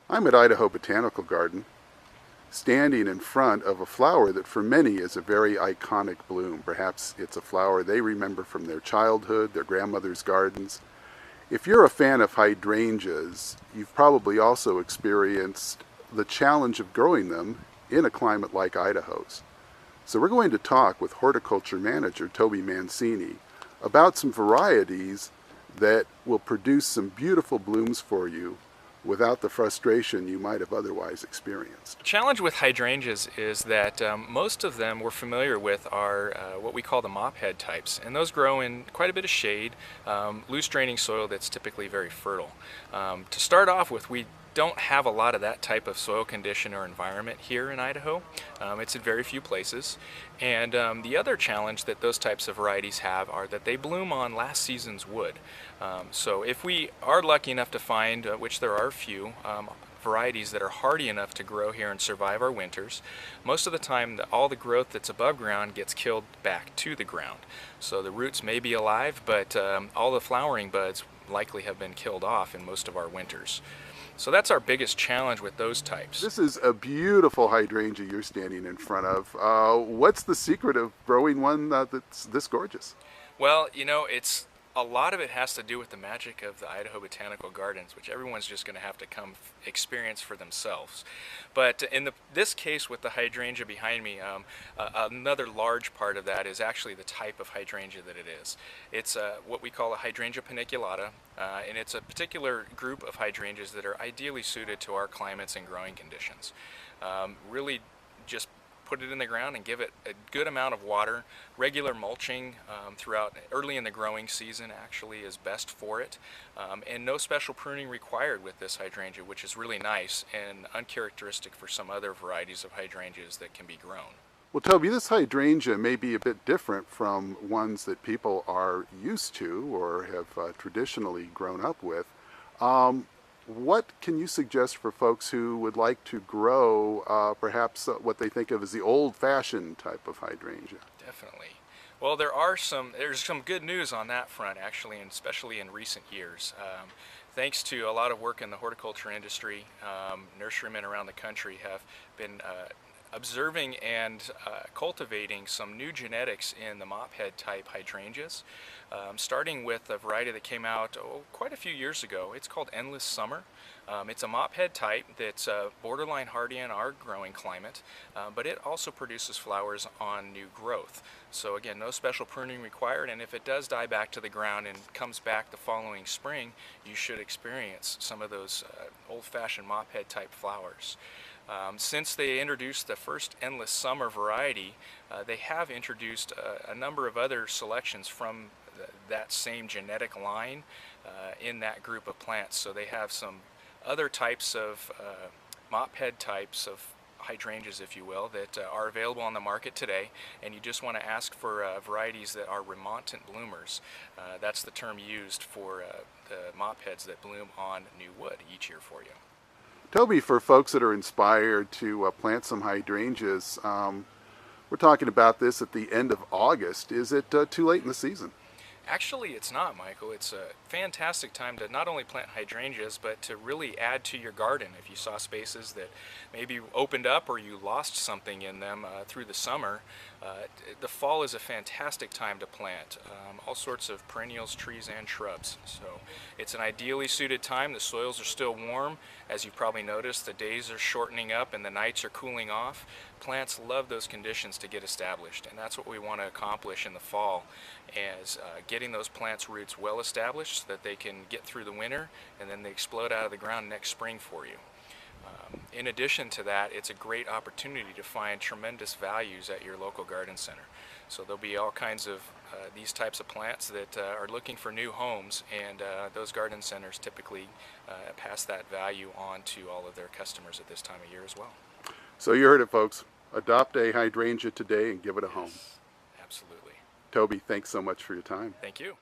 I'm at Idaho Botanical Garden, standing in front of a flower that for many is a very iconic bloom. Perhaps it's a flower they remember from their childhood, their grandmother's gardens. If you're a fan of hydrangeas, you've probably also experienced the challenge of growing them in a climate like Idaho's. So we're going to talk with horticulture manager Toby Mancini about some varieties that will produce some beautiful blooms for you without the frustration you might have otherwise experienced. The challenge with hydrangeas is that most of them we're familiar with are what we call the mophead types, and those grow in quite a bit of shade, loose draining soil that's typically very fertile. To start off with, we don't have a lot of that type of soil condition or environment here in Idaho. It's in very few places. And the other challenge that those types of varieties have are that they bloom on last season's wood. So if we are lucky enough to find, which there are a few, varieties that are hardy enough to grow here and survive our winters, most of the time all the growth that's above ground gets killed back to the ground. So the roots may be alive, but all the flowering buds likely have been killed off in most of our winters. So that's our biggest challenge with those types. This is a beautiful hydrangea you're standing in front of. What's the secret of growing one that's this gorgeous? Well, a lot of it has to do with the magic of the Idaho Botanical Gardens, which everyone's just going to have to come experience for themselves. But in this case with the hydrangea behind me, another large part of that is actually the type of hydrangea that it is. It's what we call a hydrangea paniculata, and it's a particular group of hydrangeas that are ideally suited to our climates and growing conditions. Really just put it in the ground and give it a good amount of water. Regular mulching throughout early in the growing season actually is best for it, and no special pruning required with this hydrangea, which is really nice and uncharacteristic for some other varieties of hydrangeas that can be grown. Well, Toby, this hydrangea may be a bit different from ones that people are used to or have traditionally grown up with. What can you suggest for folks who would like to grow perhaps what they think of as the old-fashioned type of hydrangea? Definitely. Well, there's some good news on that front actually, and especially in recent years. Thanks to a lot of work in the horticulture industry, nurserymen around the country have been observing and cultivating some new genetics in the mophead type hydrangeas, starting with a variety that came out quite a few years ago. It's called Endless Summer. It's a mophead type that's borderline hardy in our growing climate, but it also produces flowers on new growth. So again, no special pruning required, and if it does die back to the ground and comes back the following spring, you should experience some of those old-fashioned mophead type flowers. Since they introduced the first Endless Summer variety, they have introduced a number of other selections from that same genetic line in that group of plants. So they have some other types of mophead types of hydrangeas, if you will, that are available on the market today, and you just want to ask for varieties that are remontant bloomers. That's the term used for the mopheads that bloom on new wood each year for you. Toby, for folks that are inspired to plant some hydrangeas, we're talking about this at the end of August. Is it too late in the season? Actually, it's not, Michael. It's a fantastic time to not only plant hydrangeas, but to really add to your garden. If you saw spaces that maybe opened up or you lost something in them through the summer, the fall is a fantastic time to plant all sorts of perennials, trees, and shrubs. So it's an ideally suited time. The soils are still warm. As you've probably noticed, the days are shortening up and the nights are cooling off. Plants love those conditions to get established, and that's what we want to accomplish in the fall, is getting those plants' roots well established so that they can get through the winter and then they explode out of the ground next spring for you. In addition to that, it's a great opportunity to find tremendous values at your local garden center. So there'll be all kinds of these types of plants that are looking for new homes, and those garden centers typically pass that value on to all of their customers at this time of year as well. So you heard it, folks. Adopt a hydrangea today and give it a home. Absolutely. Toby, thanks so much for your time. Thank you.